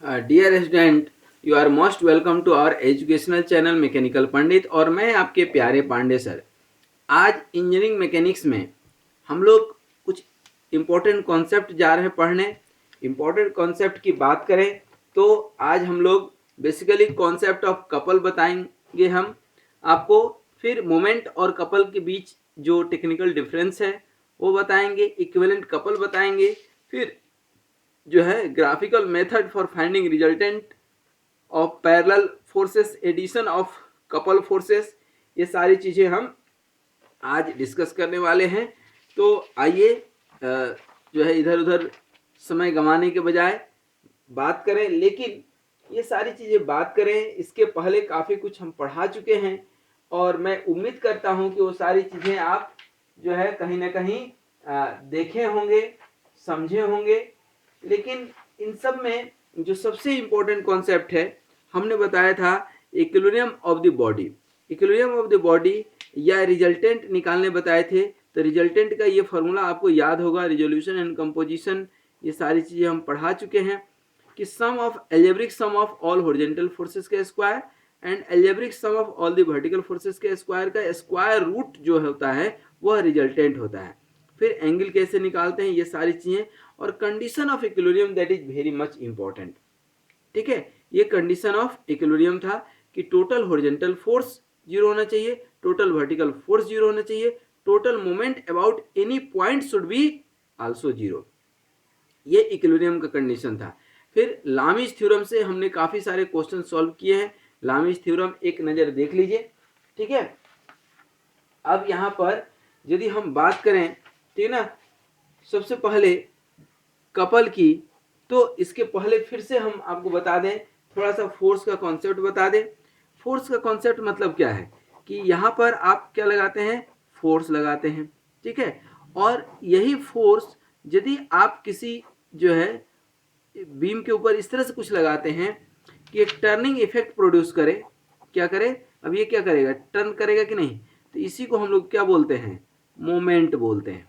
Dear student, you are most welcome to our educational channel mechanical Pandit. और मैं आपके प्यारे पांडे सर। आज इंजीनियरिंग मैकेनिक्स में हम लोग कुछ इम्पोर्टेंट कॉन्सेप्ट जा रहे हैं पढ़ने। इम्पोर्टेंट कॉन्सेप्ट की बात करें तो आज हम लोग बेसिकली कॉन्सेप्ट ऑफ कपल बताएंगे हम आपको। फिर मोमेंट और कपल के बीच जो टेक्निकल डिफरेंस है वो बताएंगे। इक्विवेलेंट कपल बताएंगे। फिर जो है graphical method for finding resultant of parallel forces, addition of couple forces, ये सारी चीज़ें हम आज डिस्कस करने वाले हैं। तो आइए जो है इधर उधर समय गंवाने के बजाय बात करें। लेकिन ये सारी चीज़ें बात करें इसके पहले काफ़ी कुछ हम पढ़ा चुके हैं और मैं उम्मीद करता हूं कि वो सारी चीज़ें आप जो है कहीं ना कहीं देखे होंगे, समझे होंगे। लेकिन इन सब में जो सबसे इम्पोर्टेंट कॉन्सेप्ट है हमने बताया था equilibrium of the body. Equilibrium of the body या रिजल्टेंट निकालने बताए थे। तो रिजल्टेंट का ये फॉर्मूला आपको याद होगा, रिजोल्यूशन एंड कंपोजिशन, ये सारी चीज़ें हम पढ़ा चुके हैं कि sum of algebraic sum of all horizontal forces के square and algebraic sum of all the vertical forces के स्क्वायर का स्क्वायर रूट जो होता है वह रिजल्टेंट होता है। फिर एंगल कैसे निकालते हैं, ये सारी चीज़ें। और condition of equilibrium that is very much important. ठीक है, ये कंडीशन ऑफ इक्विलिब्रियम था कि टोटल हॉरिजॉन्टल फोर्स जीरो होना चाहिए, टोटल वर्टिकल फोर्स जीरो होना चाहिए, total moment about any point should be also zero. ये इक्विलिब्रियम का कंडीशन था। फिर लामीज थ्योरम से हमने काफ़ी सारे क्वेश्चन सॉल्व किए हैं। लामीज थ्योरम एक नज़र देख लीजिए। ठीक है, अब यहाँ पर यदि हम बात करें, ठीक ना, सबसे पहले कपल की, तो इसके पहले फिर से हम आपको बता दें, थोड़ा सा फोर्स का कॉन्सेप्ट बता दें। फोर्स का कॉन्सेप्ट मतलब क्या है कि यहाँ पर आप क्या लगाते हैं, फोर्स लगाते हैं। ठीक है, और यही फोर्स यदि आप किसी जो है बीम के ऊपर इस तरह से कुछ लगाते हैं कि एक टर्निंग इफेक्ट प्रोड्यूस करे, क्या करे, अब ये क्या करेगा, टर्न करेगा कि नहीं, तो इसी को हम लोग क्या बोलते हैं, मोमेंट बोलते हैं।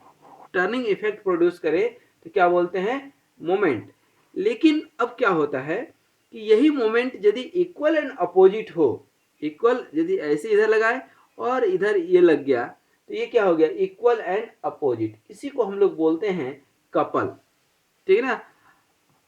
टर्निंग इफेक्ट प्रोड्यूस करे तो क्या बोलते हैं, मोमेंट। लेकिन अब क्या होता है कि यही मोमेंट यदि इक्वल एंड अपोजिट हो, इक्वल यदि ऐसे इधर लगाए और इधर ये लग गया तो ये क्या हो गया, इक्वल एंड अपोजिट, इसी को हम लोग बोलते हैं कपल। ठीक है ना,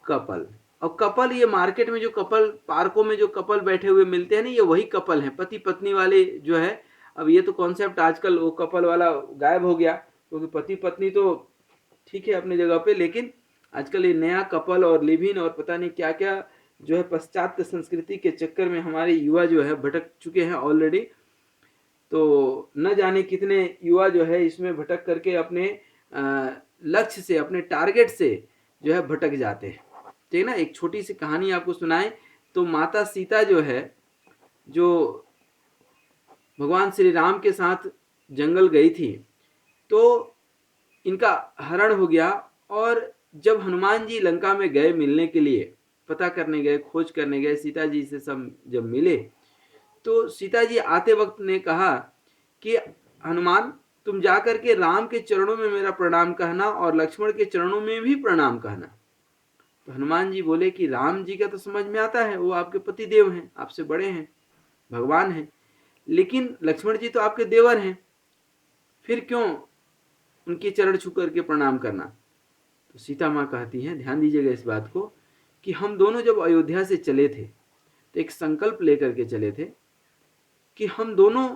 कपल। और कपल, ये मार्केट में जो कपल, पार्कों में जो कपल बैठे हुए मिलते हैं ना, ये वही कपल हैं, पति पत्नी वाले जो है। अब ये तो कॉन्सेप्ट आजकल वो कपल वाला गायब हो गया, क्योंकि पति पत्नी तो ठीक है अपनी जगह पे, लेकिन आजकल ये नया कपल और लिव इन और पता नहीं क्या क्या जो है पाश्चात्य संस्कृति के चक्कर में हमारे युवा जो है भटक चुके हैं ऑलरेडी। तो न जाने कितने युवा जो है इसमें भटक करके अपने लक्ष्य से, अपने टारगेट से जो है भटक जाते हैं। ठीक है ना, एक छोटी सी कहानी आपको सुनाएं तो माता सीता जो है, जो भगवान श्री राम के साथ जंगल गई थी, तो इनका हरण हो गया। और जब हनुमान जी लंका में गए मिलने के लिए, पता करने गए, खोज करने गए, सीता जी से सब जब मिले, तो सीता जी आते वक्त ने कहा कि हनुमान, तुम जाकर के राम के चरणों में मेरा प्रणाम कहना और लक्ष्मण के चरणों में भी प्रणाम कहना। तो हनुमान जी बोले कि राम जी का तो समझ में आता है, वो आपके पति देव हैं, आपसे बड़े हैं, भगवान हैं, लेकिन लक्ष्मण जी तो आपके देवर हैं, फिर क्यों उनके चरण छू करके प्रणाम करना। तो सीता माँ कहती हैं, ध्यान दीजिएगा इस बात को, कि हम दोनों जब अयोध्या से चले थे तो एक संकल्प लेकर के चले थे कि हम दोनों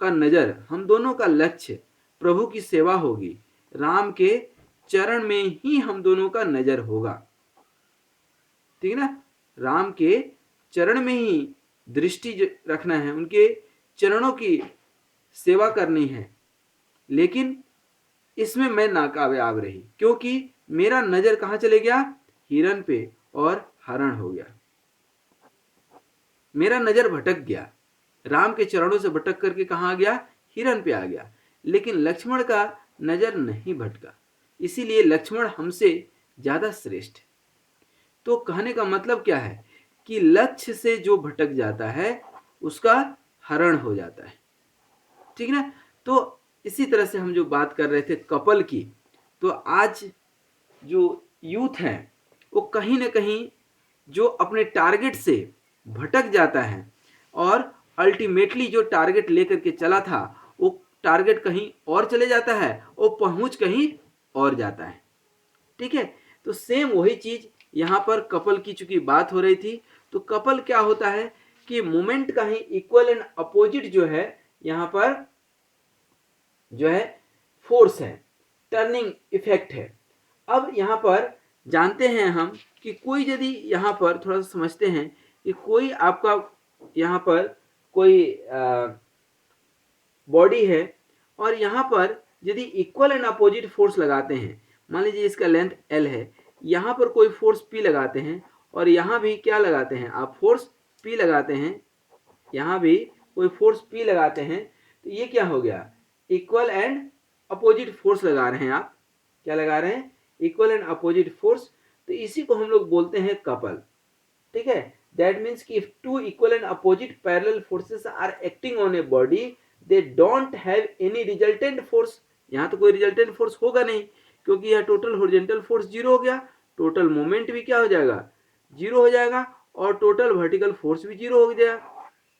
का नज़र, हम दोनों का लक्ष्य प्रभु की सेवा होगी, राम के चरण में ही हम दोनों का नज़र होगा। ठीक है ना, राम के चरण में ही दृष्टि रखना है, उनके चरणों की सेवा करनी है। लेकिन इसमें मैं नाकामयाब रही, क्योंकि मेरा नज़र कहाँ चले गया, हिरण पे, और हरण हो गया, मेरा नज़र भटक गया, राम के चरणों से भटक करके कहाँ आ गया, हिरण पे आ गया। लेकिन लक्ष्मण का नज़र नहीं भटका, इसीलिए लक्ष्मण हमसे ज़्यादा श्रेष्ठ है। तो कहने का मतलब क्या है कि लक्ष्य से जो भटक जाता है उसका हरण हो जाता है। ठीक है ना, तो इसी तरह से हम जो बात कर रहे थे कपल की, तो आज जो यूथ है वो कहीं ना कहीं जो अपने टारगेट से भटक जाता है और अल्टीमेटली जो टारगेट लेकर के चला था वो टारगेट कहीं और चले जाता है, वो पहुंच कहीं और जाता है। ठीक है, तो सेम वही चीज यहां पर कपल की चूंकि बात हो रही थी, तो कपल क्या होता है कि मोमेंट का ही इक्वल एंड अपोजिट जो है यहां पर जो है फोर्स है, टर्निंग इफेक्ट है। अब यहां पर जानते हैं हम कि कोई यदि यहां पर थोड़ा सा समझते हैं कि कोई आपका यहां पर कोई बॉडी है और यहां पर यदि इक्वल एंड अपोजिट फोर्स लगाते हैं, मान लीजिए इसका लेंथ L है, यहां पर कोई फोर्स P लगाते हैं और यहां भी क्या लगाते हैं आप, फोर्स P लगाते हैं, यहां भी कोई फोर्स P लगाते हैं, तो ये क्या हो गया, इक्वल एंड अपोजिट फोर्स लगा रहे हैं आप, क्या लगा रहे हैं, इक्वल एंड अपोजिट फोर्स। तो इसी को हम लोग बोलते हैं कपल। ठीक है, दैट मीन्स कि if two equal and opposite parallel forces are acting on a body they don't have any resultant force. यहां तो कोई रिजल्टेंट फोर्स होगा नहीं, क्योंकि यह टोटल हॉरिजॉन्टल फोर्स जीरो हो गया, टोटल मोमेंट भी क्या हो जाएगा, जीरो हो जाएगा, और टोटल वर्टिकल फोर्स भी जीरो हो जाएगा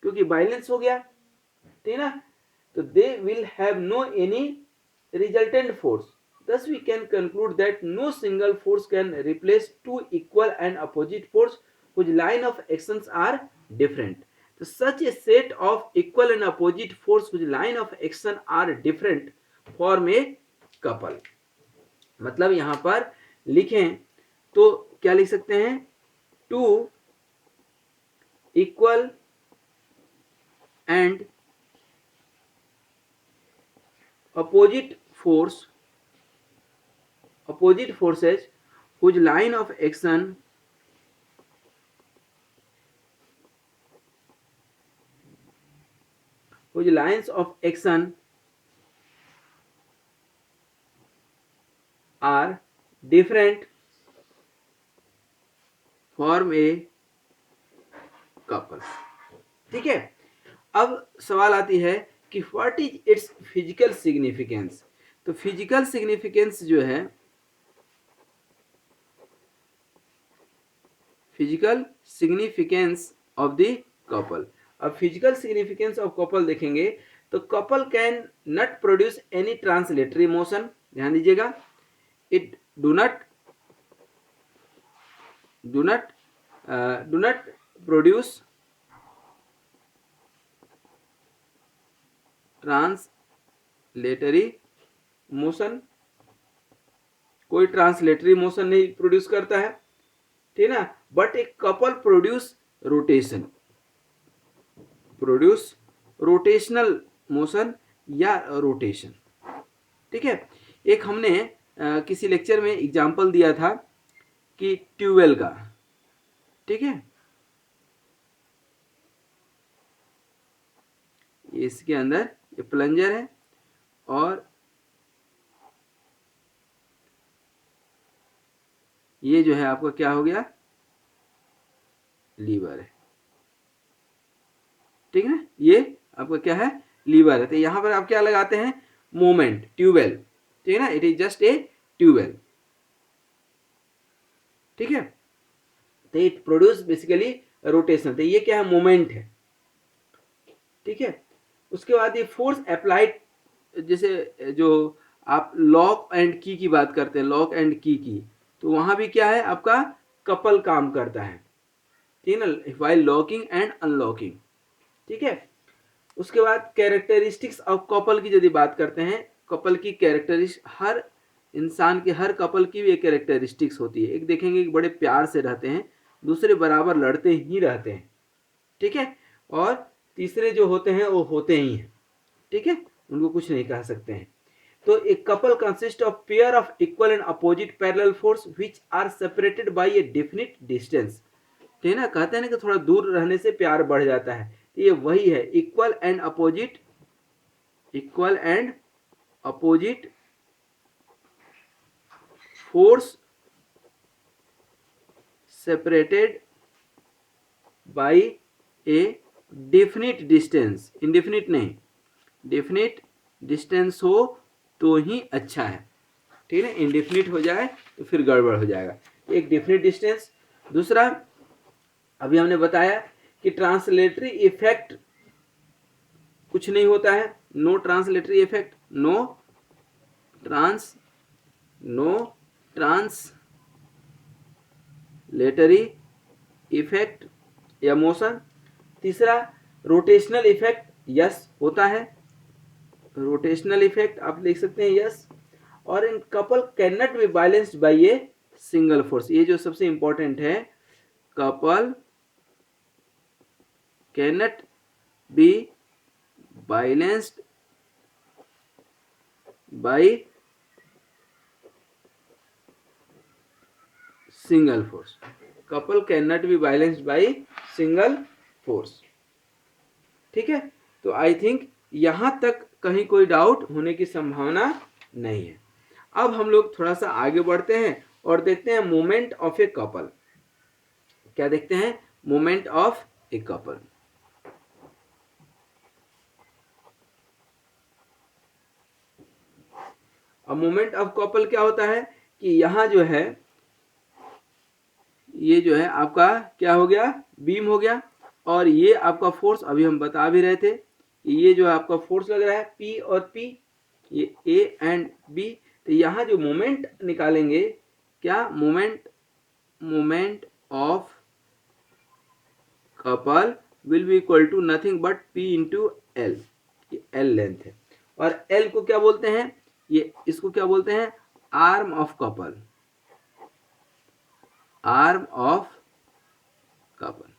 क्योंकि बैलेंस हो गया। ठीक है ना, तो they will have no any resultant force. Thus we can conclude that no single force can replace two equal and opposite force whose line of actions are different. So such a set of equal and opposite force whose line of action are different form a couple. मतलब यहां पर लिखें तो क्या लिख सकते हैं, two equal and opposite forces whose line of action whose lines of action are different form a couple. ठीक है, अब सवाल आती है कि what is it's physical significance. तो फिजिकल सिग्निफिकेंस जो है, physical significance of the couple. अब फिजिकल सिग्निफिकेंस ऑफ कपल देखेंगे तो couple can not produce any translatory motion, ध्यान दीजिएगा, it do not produce translatory motion, कोई ट्रांसलेटरी मोशन नहीं प्रोड्यूस करता है, ठीक है ना, बट एक कपल प्रोड्यूस रोटेशनल मोशन या रोटेशन। ठीक है, एक हमने किसी लेक्चर में एग्जांपल दिया था कि ट्यूबवेल का, ठीक है, इसके अंदर ये प्लंजर है और ये जो है आपका क्या हो गया, लीवर है। ठीक है ना, ये आपका क्या है, लीवर है। तो यहां पर आप क्या लगाते हैं, मोमेंट, ट्यूबवेल, ठीक है ना, it is just a tubewell. ठीक है, तो इट प्रोड्यूस बेसिकली रोटेशन, तो ये क्या है, मोमेंट है। ठीक है, उसके बाद ये फोर्स अप्लाइड, जैसे जो आप लॉक एंड की बात करते हैं, लॉक एंड की, तो वहां भी क्या है आपका कपल काम करता है, ठीक है ना, व्हाइल लॉकिंग एंड अनलॉकिंग। ठीक है, उसके बाद कैरेक्टरिस्टिक्स ऑफ कपल की यदि बात करते हैं, कपल की कैरेक्टरिस्टिक, हर इंसान के हर कपल की भी एक कैरेक्टरिस्टिक्स होती है। एक देखेंगे कि बड़े प्यार से रहते हैं, दूसरे बराबर लड़ते ही रहते हैं, ठीक है, और तीसरे जो होते हैं वो होते ही हैं, ठीक है, उनको कुछ नहीं कह सकते हैं। तो एक couple consist of pair of equal and opposite parallel force which are separated by a definite distance. ठीक है ना, कहते हैं ना कि थोड़ा दूर रहने से प्यार बढ़ जाता है, तो ये वही है, equal and opposite force separated by a definite distance, indefinite नहीं, डेफिनिट डिस्टेंस हो तो ही अच्छा है, ठीक है, इनडेफिनिट हो जाए तो फिर गड़बड़ हो जाएगा। एक डेफिनिट डिस्टेंस, दूसरा अभी हमने बताया कि ट्रांसलेटरी इफेक्ट कुछ नहीं होता है, no translatory effect, no translatory effect या मोशन। तीसरा रोटेशनल इफेक्ट, यस होता है, रोटेशनल इफेक्ट आप लिख सकते हैं यस। और in couple can not be balanced bye a single force, ये जो सबसे इंपॉर्टेंट है, couple can not be balanced by single force, couple can not be balanced by single force. ठीक है, तो आई थिंक यहां तक कहीं कोई डाउट होने की संभावना नहीं है। अब हम लोग थोड़ा सा आगे बढ़ते हैं और देखते हैं मोमेंट ऑफ ए कपल। क्या देखते हैं? Moment of A couple. अब मोमेंट ऑफ कपल क्या होता है कि यहां जो है, ये जो है आपका क्या हो गया, बीम हो गया, और ये आपका फोर्स अभी हम बता भी रहे थे कि ये जो आपका फोर्स लग रहा है P और P, ये A एंड B। तो यहाँ जो मोमेंट निकालेंगे, क्या moment of couple will be equal to nothing but P into L, ये L लेंथ है, और L को क्या बोलते हैं, ये इसको क्या बोलते हैं, arm of couple, arm of couple.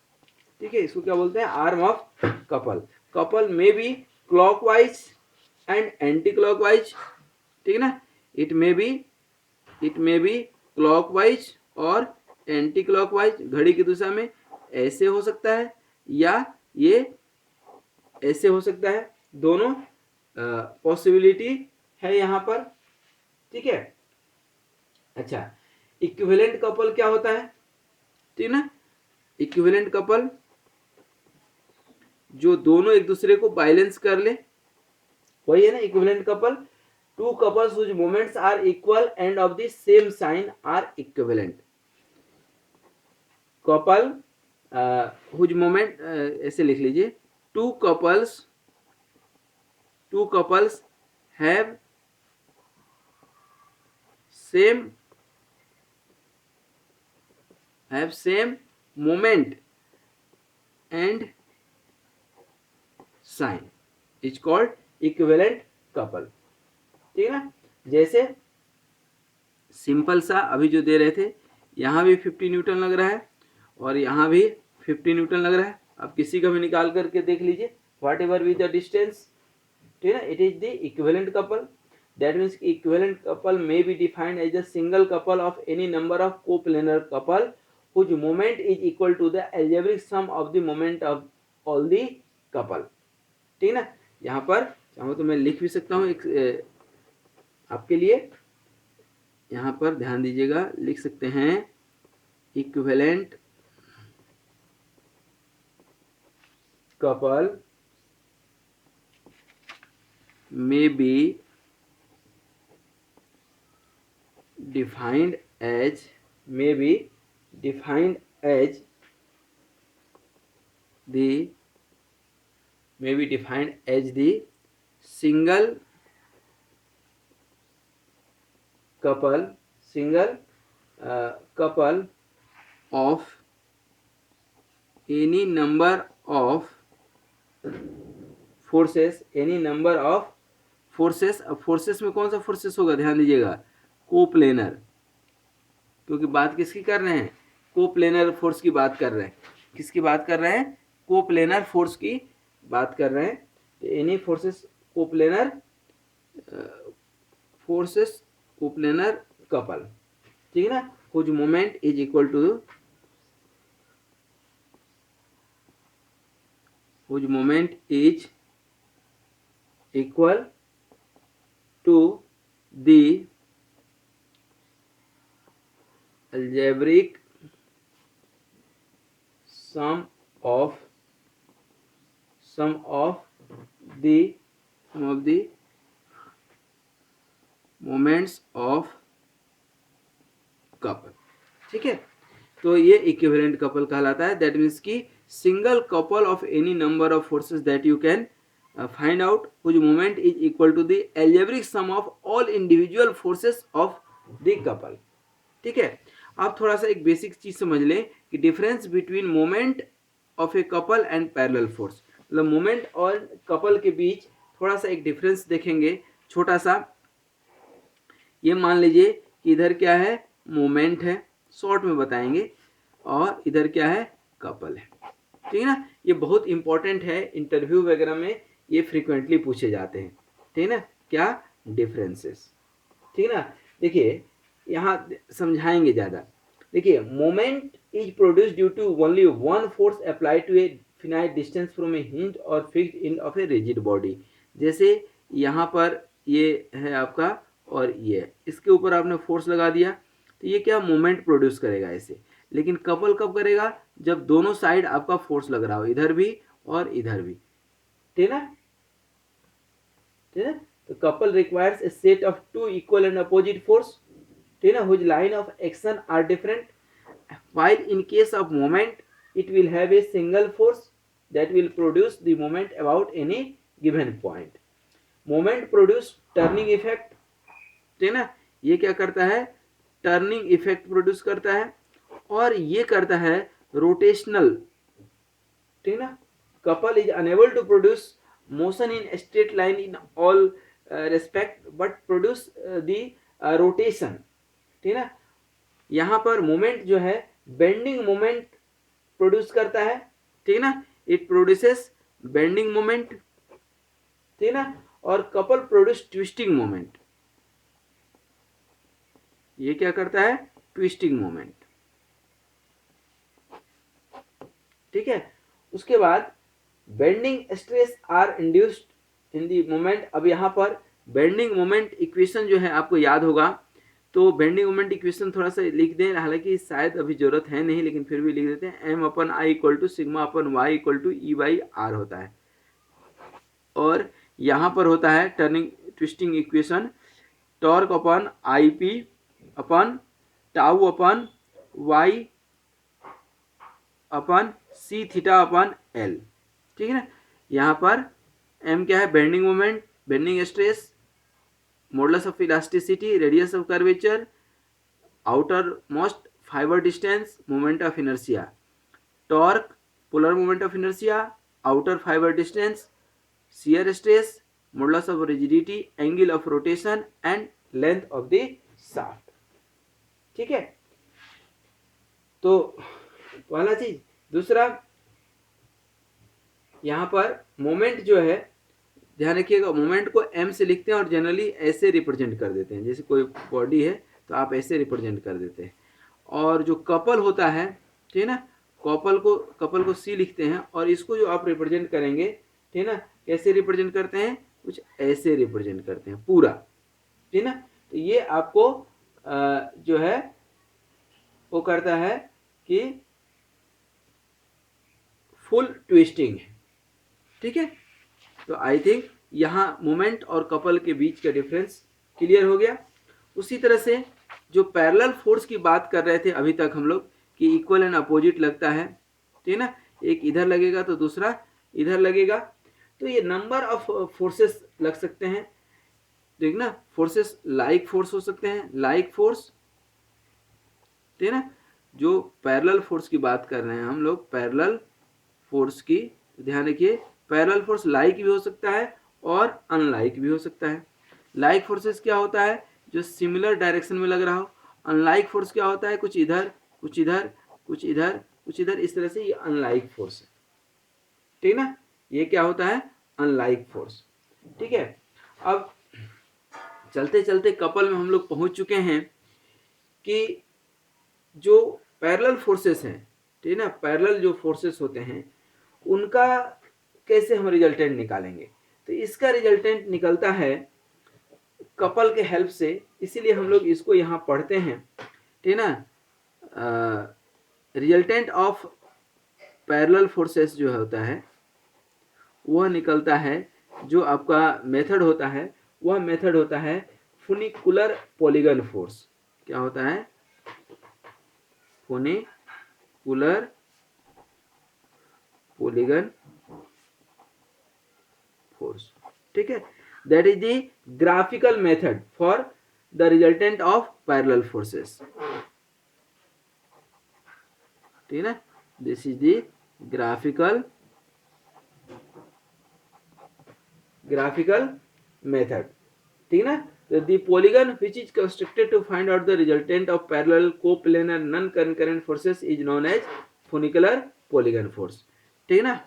ठीक है, इसको क्या बोलते हैं, आर्म ऑफ कपल। कपल में be clockwise and anti clockwise, ठीक है ना, इट मे बी क्लॉकवाइज और एंटी क्लॉकवाइज, घड़ी की दिशा में ऐसे हो सकता है या ये ऐसे हो सकता है, दोनों पॉसिबिलिटी है यहाँ पर। ठीक है, अच्छा, इक्विवेलेंट कपल क्या होता है, ठीक ना, इक्विवेलेंट कपल जो दोनों एक दूसरे को बैलेंस कर ले, वही है ना equivalent couple. Two couples whose moments are equal and of the same sign are equivalent. Couple whose moment, ऐसे लिख लीजिए, two couples have same moment and sign is called equivalent couple. ठीक है ना, जैसे सिंपल सा अभी जो दे रहे थे, यहाँ भी 50 न्यूटन लग रहा है और यहाँ भी 50 न्यूटन लग रहा है। आप किसी का भी निकाल करके देख लीजिए, whatever with the distance, ठीक है ना, it is the equivalent couple. That means equivalent couple may be defined as a single couple of any number of coplanar couple whose moment is equal to the algebraic sum of the moment of all the couple। ठीक है ना, यहाँ पर चाहो तो मैं लिख भी सकता हूँ एक आपके लिए, यहाँ पर ध्यान दीजिएगा, लिख सकते हैं equivalent couple may be defined as the single couple of any number of forces, any number of forces. अब फोर्सेस में कौन सा फोर्सेस होगा, ध्यान दीजिएगा, कोप्लेनर, क्योंकि बात किसकी कर रहे हैं, कोप्लेनर फोर्स की बात कर रहे हैं। किसकी बात कर रहे हैं, कोप्लेनर फोर्स की बात कर रहे हैं। तो एनी फोर्सेस कोप्लेनर कपल, ठीक है ना, whose moment is equal to whose moment is equal to the algebraic sum of the moments of couple। ठीक है, तो ये इक्विवेलेंट कपल कहलाता है। दैट मीन्स कि single couple of any number of forces that you can find out whose moment is equal to the algebraic sum of all individual forces of the couple. ठीक है, आप थोड़ा सा एक basic चीज समझ लें कि difference between moment of a couple and parallel force, मतलब मोमेंट और कपल के बीच थोड़ा सा एक डिफरेंस देखेंगे छोटा सा। ये मान लीजिए कि इधर क्या है, मोमेंट है, शॉर्ट में बताएंगे, और इधर क्या है, कपल है। ठीक है ना, ये बहुत इंपॉर्टेंट है, इंटरव्यू वगैरह में ये फ्रीक्वेंटली पूछे जाते हैं। ठीक है ना, क्या डिफरेंसेस। ठीक है ना, देखिए यहाँ समझाएंगे ज़्यादा। देखिए, moment is produce due to only one force applied to a finite distance from a hinge और fixed in of a rigid body. जैसे यहाँ पर ये है आपका और ये, इसके ऊपर आपने फोर्स लगा दिया तो ये क्या मोमेंट प्रोड्यूस करेगा ऐसे। लेकिन कपल कब करेगा, जब दोनों साइड आपका फोर्स लग रहा हो, इधर भी और इधर भी। ठीक है ना, ठीक है। तो couple requires a set of two equal and opposite force, ठीक है ना, whose line of action are different, while in case of moment it will have a single force that will produce the moment about any given point. Moment produce turning effect, ठीक है ना, ये क्या करता है, टर्निंग इफेक्ट प्रोड्यूस करता है, और ये करता है रोटेशनल। ठीक है ना, couple is unable to produce motion in straight line in all respect but produce the rotation. ठीक है ना, यहाँ पर मोमेंट जो है बेंडिंग मोमेंट प्रोड्यूस करता है। ठीक है ना, इट प्रोड्यूसेस बेंडिंग मोमेंट। ठीक है ना, और कपल प्रोड्यूस ट्विस्टिंग मोमेंट। ये क्या करता है, ट्विस्टिंग मोमेंट। ठीक है, उसके बाद bending stress are induced in the moment. अब यहाँ पर बेंडिंग मोमेंट इक्वेशन जो है आपको याद होगा, तो बेंडिंग मोमेंट इक्वेशन थोड़ा सा लिख दें, हालांकि शायद अभी जरूरत है नहीं, लेकिन फिर भी लिख देते हैं। M upon I equal to sigma upon Y equal to E by R होता है, और यहाँ पर होता है turning twisting equation torque upon I P upon tau upon Y upon C theta upon L. ठीक है ना, यहाँ पर एम क्या है, bending moment, bending stress, modulus of elasticity, radius of curvature, outermost fibre distance, moment of inertia, torque, polar moment of inertia, outer fibre distance, shear stress, modulus of rigidity, angle of rotation and length of the shaft. ठीक है, तो पहला चीज। दूसरा, यहाँ पर moment जो है, ध्यान रखिएगा, मोमेंट को m से लिखते हैं और जनरली ऐसे रिप्रेजेंट कर देते हैं, जैसे कोई बॉडी है तो आप ऐसे रिप्रेजेंट कर देते हैं। और जो कपल होता है, ठीक है ना, कपल को c लिखते हैं, और इसको जो आप रिप्रेजेंट करेंगे, ठीक है ना, कैसे रिप्रेजेंट करते हैं, कुछ ऐसे रिप्रेजेंट करते हैं पूरा। ठीक है ना, तो ये आपको जो है वो करता है कि फुल ट्विस्टिंग है। ठीक है, तो आई थिंक यहाँ मोमेंट और कपल के बीच का डिफरेंस क्लियर हो गया। उसी तरह से जो पैरेलल फोर्स की बात कर रहे थे अभी तक हम लोग, कि इक्वल एंड अपोजिट लगता है, ठीक है ना, एक इधर लगेगा तो दूसरा इधर लगेगा, तो ये नंबर ऑफ फोर्सेस लग सकते हैं। ठीक ना, फोर्सेस लाइक फोर्स हो सकते हैं, लाइक फोर्स, ठीक है ना। जो पैरेलल फोर्स की बात कर रहे हैं हम लोग, पैरेलल फोर्स की, ध्यान रखिए, पैरेलल फोर्स लाइक भी हो सकता है और अनलाइक भी हो सकता है। लाइक फोर्सेस क्या होता है, जो सिमिलर डायरेक्शन में लग रहा हो। अनलाइक फोर्स क्या होता है, कुछ इधर कुछ इधर कुछ इधर कुछ इधर, इस तरह से ये अनलाइक फोर्स है। ठीक ना, ये क्या होता है, अनलाइक फोर्स। ठीक है, अब चलते चलते कपल में हम लोग पहुंच चुके हैं कि जो पैरेलल फोर्सेस हैं, ठीक है ना, पैरेलल जो फोर्सेस होते हैं उनका कैसे हम रिजल्टेंट निकालेंगे। तो इसका रिजल्टेंट निकलता है कपल के हेल्प से, इसीलिए हम लोग इसको यहाँ पढ़ते हैं। ठीक है ना, रिजल्टेंट ऑफ पैरेलल फोर्सेस जो होता है वह निकलता है, जो आपका मेथड होता है वह मेथड होता है फुनिकुलर पॉलीगन फोर्स। क्या होता है, फुनिकुलर सर्कुलर पॉलीगन फोर्स। ठीक है, that is the graphical method for the resultant of parallel forces. ठीक है ना, this is the graphical method. ठीक है ना, तो the polygon which is constructed to find out the resultant of parallel coplanar non concurrent forces is known as funicular polygon force. ठीक है ना,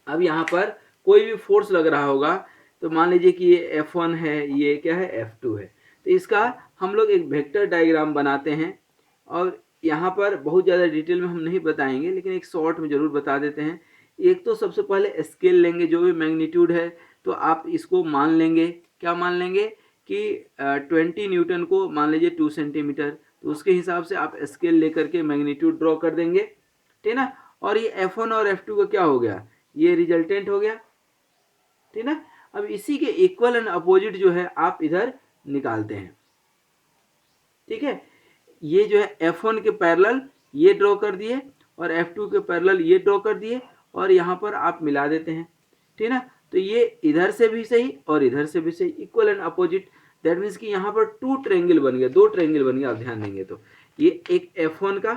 अब यहाँ पर कोई भी फोर्स लग रहा होगा, तो मान लीजिए कि ये F1 है, ये क्या है F2 है, तो इसका हम लोग एक वेक्टर डायग्राम बनाते हैं। और यहाँ पर बहुत ज़्यादा डिटेल में हम नहीं बताएंगे, लेकिन एक शॉर्ट में ज़रूर बता देते हैं। एक तो सबसे पहले स्केल लेंगे, जो भी मैग्नीट्यूड है, तो आप इसको मान लेंगे, क्या मान लेंगे कि 20 न्यूटन को मान लीजिए 2 सेंटीमीटर, तो उसके हिसाब से आप स्केल लेकर के मैग्नीट्यूड ड्रॉ कर देंगे। ठीक ना, और ये F1 और F2 का क्या हो गया, ये रिजल्टेंट हो गया। ठीक ना, अब इसी के इक्वल एंड अपोजिट जो है आप इधर निकालते हैं। ठीक है, ये जो है F1 के पैरेलल ये ड्रॉ कर दिए और F2 के पैरेलल ये ड्रॉ कर दिए और यहाँ पर आप मिला देते हैं। ठीक ना, तो ये इधर से भी सही और इधर से भी सही, equal and opposite. That means कि यहाँ पर 2 ट्रायंगल बन गया, 2 ट्रायंगल बन गया। आप ध्यान देंगे तो ये एक F1 का,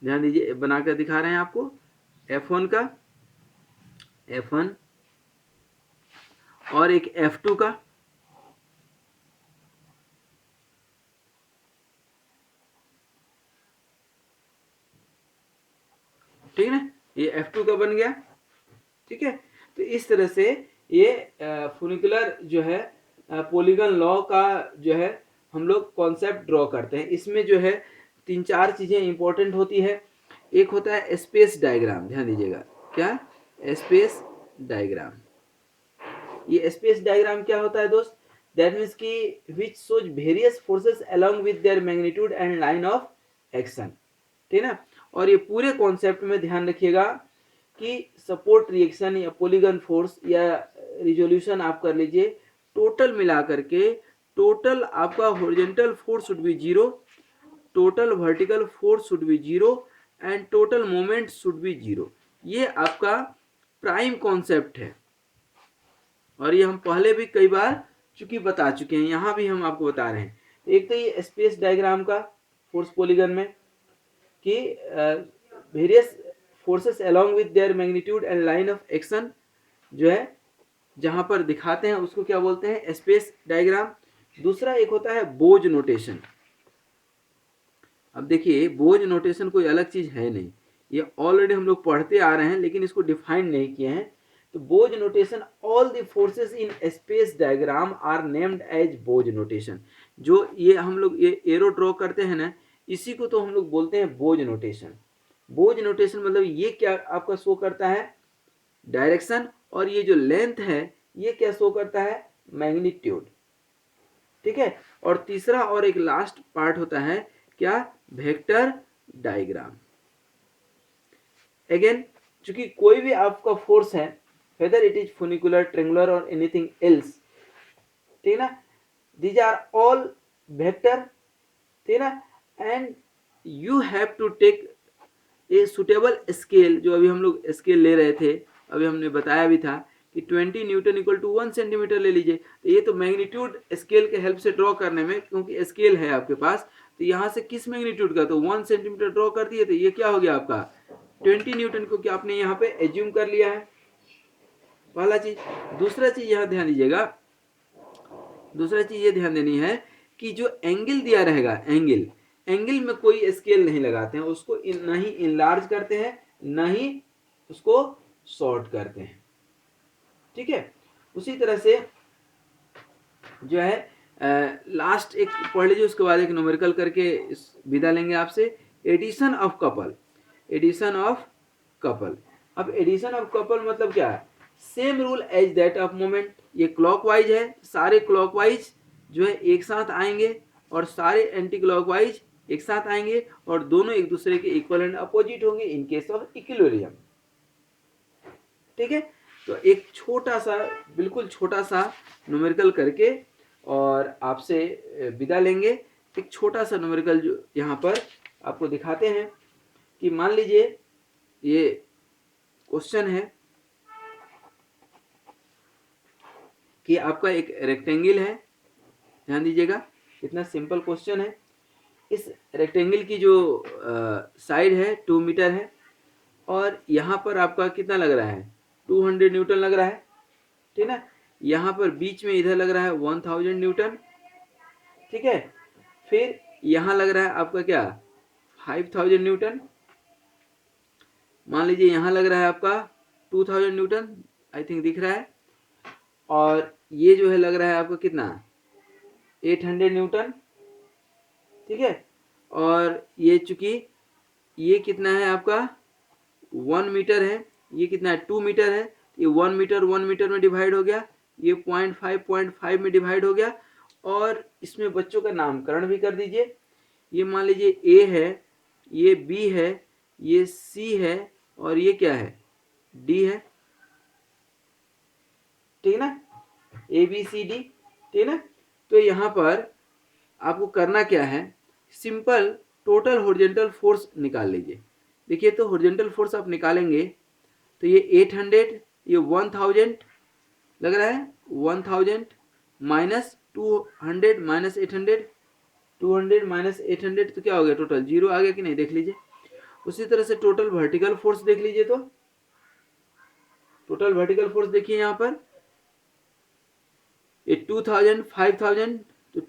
ध्यान दीजिए बनाकर दिखा रहे हैं आपको, F1 का, F1 और एक F2 का। ठीक है ना, ये F2 का बन गया। ठीक है, तो इस तरह से ये फुनिकुलर जो है पॉलीगन लॉ का जो है हम लोग कॉन्सेप्ट ड्रॉ करते हैं। इसमें जो है 3-4 चीज़ें इंपॉर्टेंट होती है। एक होता है स्पेस डायग्राम, ध्यान दीजिएगा, क्या स्पेस डायग्राम। ये स्पेस डायग्राम क्या होता है दोस्त, दैट मीन्स कि which shows various forces along with their magnitude and line of action. ठीक है ना, और ये पूरे कॉन्सेप्ट में ध्यान रखिएगा कि सपोर्ट रिएक्शन या पॉलीगन फोर्स या रिजोल्यूशन आप कर लीजिए, टोटल मिला करके टोटल आपका horizontal force should be 0, total vertical force should be 0 and total moment should be 0। ये आपका प्राइम कॉन्सेप्ट है और ये हम पहले भी कई बार चूंकि बता चुके हैं, यहाँ भी हम आपको बता रहे हैं। एक तो ये स्पेस डायग्राम का फोर्स पॉलीगन में कि various forces along with their magnitude and line of action जो है जहां पर दिखाते हैं उसको क्या बोलते हैं, स्पेस डायग्राम। दूसरा एक होता है बोज नोटेशन। अब देखिए बोज नोटेशन कोई अलग चीज है नहीं, ये ऑलरेडी हम लोग पढ़ते आ रहे हैं, लेकिन इसको डिफाइन नहीं किए हैं। तो Bow's notation, all the forces in space diagram are named as Bow's notation. जो ये हम लोग ये एरो ड्रॉ करते हैं ना, इसी को तो हम लोग बोलते हैं बोज नोटेशन। बोज नोटेशन मतलब ये क्या आपका शो करता है, डायरेक्शन, और ये जो लेंथ है ये क्या शो करता है, मैग्नीट्यूड। ठीक है, और तीसरा और एक लास्ट पार्ट होता है क्या, वेक्टर डायग्राम। अगेन चूंकि कोई भी आपका फोर्स है, whether it is funicular, triangular or anything else, ठीक है ना, these are all vector, ठीक है ना, and you have to take a suitable scale। जो अभी हम लोग स्केल ले रहे थे, अभी हमने बताया भी था कि 20 न्यूटन इक्वल टू 1 सेंटीमीटर ले लीजिए। तो ये तो मैग्नीट्यूड स्केल के हेल्प से ड्रॉ करने में, क्योंकि स्केल है आपके पास, तो यहाँ से किस मैग्नीट्यूड का, तो 1 सेंटीमीटर ड्रॉ कर दिए, तो ये क्या हो गया आपका 20 न्यूटन को क्या आपने यहाँ पे एज्यूम कर लिया है, पहला चीज। दूसरा चीज यहाँ ध्यान दीजिएगा, दूसरा चीज ये ध्यान देनी है कि जो एंगल दिया रहेगा, एंगल में कोई स्केल नहीं लगाते हैं, उसको न ही इनलार्ज करते हैं न ही उसको शॉर्ट करते हैं। ठीक है, उसी तरह से जो है लास्ट एक पढ़ लीजिए, उसके बाद एक न्यूमेरिकल करके विदा लेंगे आपसे। Addition of couple, addition of couple. अब एडिशन ऑफ कपल मतलब क्या है, same rule as that of moment. ये क्लॉकवाइज है, सारे क्लॉकवाइज जो है एक साथ आएंगे और सारे एंटी क्लॉकवाइज एक साथ आएंगे और दोनों एक दूसरे के इक्वल एंड अपोजिट होंगे इन केस ऑफ इक्विलिब्रियम। ठीक है, तो एक छोटा सा, बिल्कुल छोटा सा न्यूमेरिकल करके और आपसे विदा लेंगे। एक छोटा सा न्यूमेरिकल जो यहाँ पर आपको दिखाते हैं कि मान लीजिए ये क्वेश्चन है कि आपका एक रेक्टेंगल है, ध्यान दीजिएगा कितना सिंपल क्वेश्चन है। इस रेक्टेंगल की जो साइड है 2 मीटर है और यहाँ पर आपका कितना लग रहा है 200 न्यूटन लग रहा है, ठीक है। यहाँ पर बीच में इधर लग रहा है 1000 न्यूटन, ठीक है। फिर यहाँ लग रहा है आपका क्या 5000 न्यूटन, मान लीजिए यहाँ लग रहा है आपका 2000 न्यूटन, आई थिंक दिख रहा है। और ये जो है लग रहा है आपका कितना 800 न्यूटन, ठीक है। और ये चूंकि ये कितना है आपका 1 मीटर है, ये कितना है 2 मीटर है, ये 1 मीटर 1 मीटर में डिवाइड हो गया, ये 0.5 में डिवाइड हो गया। और इसमें बच्चों का नामकरण भी कर दीजिए। ये मान लीजिए ए है, ये बी है, ये सी है और ये क्या है डी है, ठीक ना, ए बी सी डी, ठीक ना। तो यहाँ पर आपको करना क्या है, सिंपल टोटल हॉरिजॉन्टल फोर्स निकाल लीजिए। देखिए तो हॉरिजॉन्टल फोर्स आप निकालेंगे तो ये 800, ये 1000 लग रहा है, 1000 माइनस 200 माइनस 800, 200 माइनस 800 तो क्या हो गया टोटल 0 आ गया कि नहीं, देख लीजिए। उसी तरह से टोटल वर्टिकल फोर्स देख लीजिए, तो टोटल वर्टिकल फोर्स देखिए यहाँ पर ये 2000 5000 तो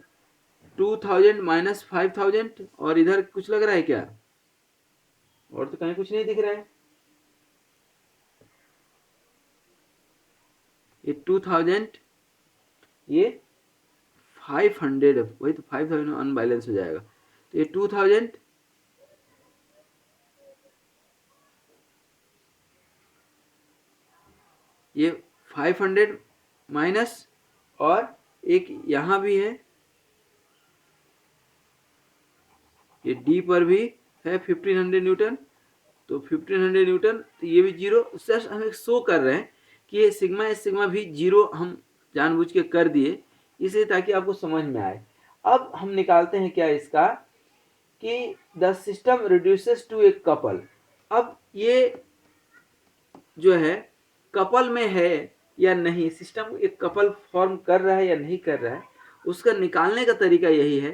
2000 माइनस 5000 और इधर कुछ लग रहा है क्या, और तो कहीं कुछ नहीं दिख रहा है। ये 2000 ये 500, वही तो 5000 अनबैलेंस हो जाएगा। तो ये 2000 ये 500 माइनस और एक यहाँ भी है, ये डी पर भी है 1500 न्यूटन, तो 1500 न्यूटन, तो ये भी जीरो। जस्ट हम एक शो कर रहे हैं कि ये सिग्मा भी जीरो हम जानबूझ के कर दिए इसलिए ताकि आपको समझ में आए। अब हम निकालते हैं क्या इसका कि the system reduces to a couple. अब ये जो है कपल में है या नहीं, सिस्टम एक कपल फॉर्म कर रहा है या नहीं कर रहा है, उसका निकालने का तरीका यही है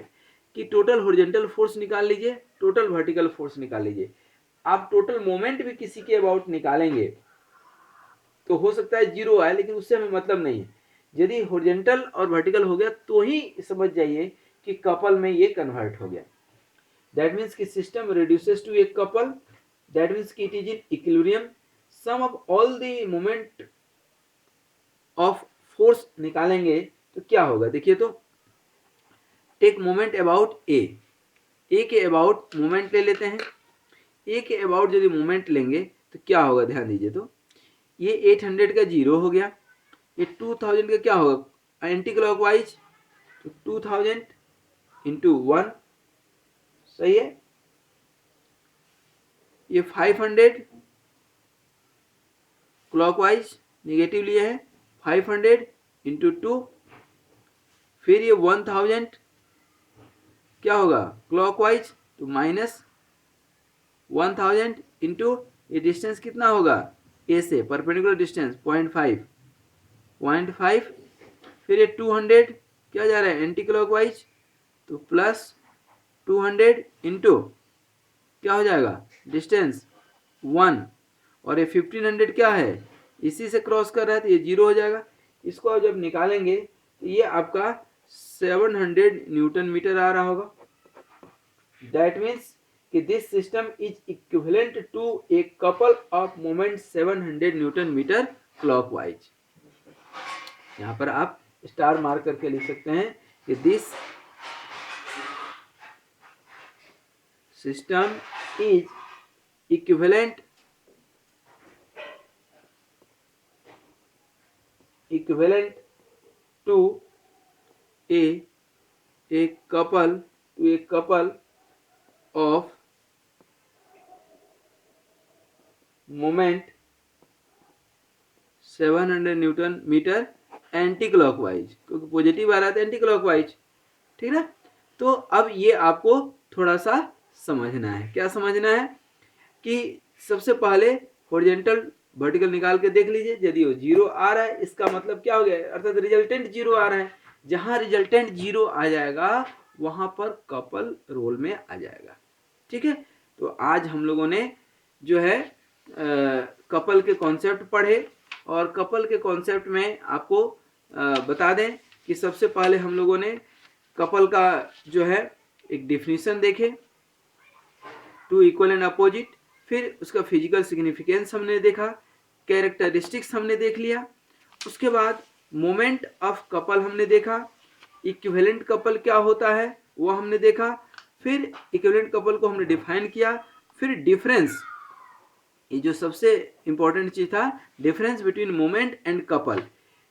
कि टोटल हॉरिजॉन्टल फोर्स निकाल लीजिए, टोटल वर्टिकल फोर्स निकाल लीजिए। आप टोटल मोमेंट भी किसी के अबाउट निकालेंगे तो हो सकता है जीरो आए, लेकिन उससे हमें मतलब नहीं है। यदि हॉरिजॉन्टल और वर्टिकल हो गया तो ही समझ जाइए कि कपल में ये कन्वर्ट हो गया। दैट मीन्स कि system reduces to a couple, that means कि it is in equilibrium, sum of all the moment of force निकालेंगे तो क्या होगा, देखिए तो टेक मोमेंट अबाउट ए के अबाउट मोमेंट ले लेते हैं। ए के अबाउट यदि मोमेंट लेंगे तो क्या होगा, ध्यान दीजिए तो ये 800 का जीरो हो गया, ये 2000 का क्या होगा एंटी क्लॉकवाइज, तो 2000 इंटू 1, सही है। ये 500 क्लॉकवाइज निगेटिव लिए है, 500 इंटू 2, फिर ये 1000 क्या होगा क्लॉकवाइज, तो माइनस 1000 इंटू ये डिस्टेंस कितना होगा ए से परपेंडिकुलर डिस्टेंस 0.5, फिर ये 200 क्या जा रहा है एंटी क्लॉकवाइज, तो प्लस 200 इंटू क्या हो जाएगा डिस्टेंस 1, और ये 1500 क्या है इसी से क्रॉस कर रहा है तो ये जीरो हो जाएगा। इसको आप जब निकालेंगे तो ये आपका 700 न्यूटन मीटर आ रहा होगा। दैट मीन्स कि this system is equivalent to a couple of moment 700 newton metre clockwise. यहाँ पर आप स्टार मार्क करके लिख सकते हैं कि this system is equivalent to a couple of moment 700 newton metre anti clockwise, क्योंकि पॉजिटिव आ रहा था एंटी क्लॉकवाइज, ठीक है। तो अब ये आपको थोड़ा सा समझना है। क्या समझना है कि सबसे पहले हॉरिजॉन्टल वर्टिकल निकाल के देख लीजिए, यदि वो 0 आ रहा है इसका मतलब क्या हो गया, अर्थात रिजल्टेंट 0 आ रहा है। जहां रिजल्टेंट 0 आ जाएगा वहां पर कपल रोल में आ जाएगा। ठीक है, तो आज हम लोगों ने जो है कपल के कॉन्सेप्ट पढ़े, और कपल के कॉन्सेप्ट में आपको बता दें कि सबसे पहले हम लोगों ने कपल का जो है एक डिफिनीशन देखे, टू इक्वल एंड अपोजिट, फिर उसका फिजिकल सिग्निफिकेंस हमने देखा, कैरेक्टरिस्टिक्स हमने देख लिया, उसके बाद मोमेंट ऑफ कपल हमने देखा, इक्विवेलेंट कपल क्या होता है वो हमने देखा, फिर इक्विवेलेंट कपल को हमने डिफाइन किया, फिर डिफरेंस, ये जो सबसे इंपॉर्टेंट चीज था, difference between moment and couple.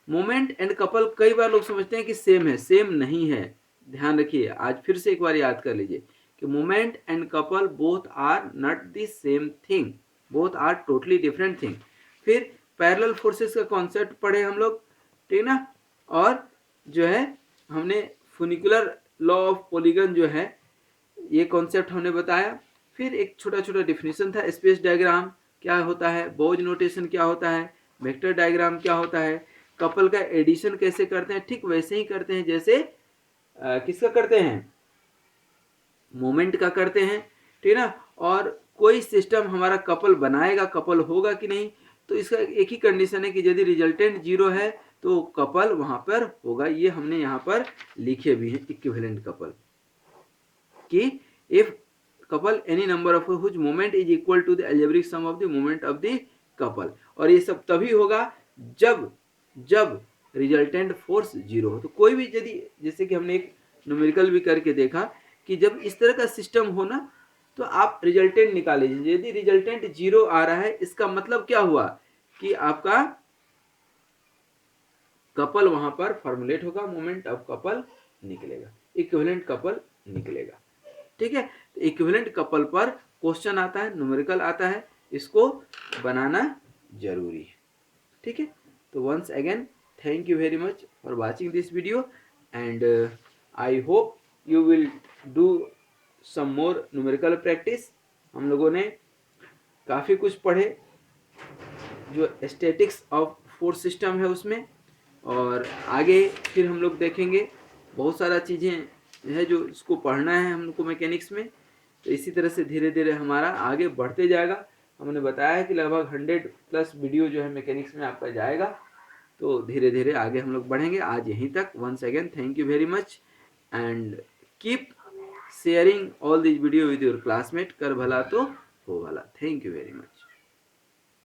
Moment and couple कई बार लोग समझते हैं कि सेम है, सेम नहीं है। ध्यान रखिए, आज फिर से एक बार याद कर लीजिए कि moment and couple both are not the same thing, both are totally different thing. फिर पैरेलल फोर्सेस का कॉन्सेप्ट पढ़े हम लोग, ठीक ना, और जो है हमने फुनिकुलर लॉ ऑफ पॉलीगन जो है ये कॉन्सेप्ट हमने बताया। फिर एक छोटा छोटा डिफिनीशन था, स्पेस डायग्राम क्या होता है, बोज नोटेशन क्या होता है, वेक्टर डायग्राम क्या होता है, कपल का एडिशन कैसे करते हैं, ठीक वैसे ही करते हैं जैसे किसका करते हैं, मोमेंट का करते हैं, ठीक ना। और कोई सिस्टम हमारा कपल बनाएगा, कपल होगा कि नहीं, तो इसका एक ही कंडीशन है कि यदि रिजल्टेंट 0 है तो कपल वहां पर होगा। ये हमने यहाँ पर लिखे भी हैं इक्विवेलेंट कपल कि if couple any number of whose moment is equal to the algebraic sum of the moment of the couple, और ये सब तभी होगा जब रिजल्टेंट फोर्स 0 हो। तो कोई भी यदि, जैसे कि हमने एक न्यूमेरिकल भी करके देखा कि जब इस तरह का सिस्टम हो ना तो आप रिजल्टेंट निकाल लीजिए, यदि रिजल्टेंट 0 आ रहा है इसका मतलब क्या हुआ कि आपका कपल वहां पर फॉर्मुलेट होगा, मोमेंट ऑफ कपल निकलेगा, इक्विवेलेंट कपल निकलेगा। ठीक है, तो इक्विवेलेंट कपल पर क्वेश्चन आता है, न्यूमेरिकल आता है, इसको बनाना जरूरी है। ठीक है, तो once again thank you very much for watching this video, and I hope you will do some more numerical practice. हम लोगों ने काफ़ी कुछ पढ़े जो स्टैटिक्स ऑफ फोर्स सिस्टम है उसमें, और आगे फिर हम लोग देखेंगे बहुत सारा चीज़ें है जो इसको पढ़ना है हम लोग को मैकेनिक्स में। तो इसी तरह से धीरे धीरे हमारा आगे बढ़ते जाएगा। हमने बताया है कि लगभग 100+ वीडियो जो है मैकेनिक्स में आपका जाएगा, तो धीरे धीरे आगे हम लोग बढ़ेंगे। आज यहीं तक। Once again thank you very much, and keep sharing all this video with your classmate. कर भला तो हो भला। Thank you very much.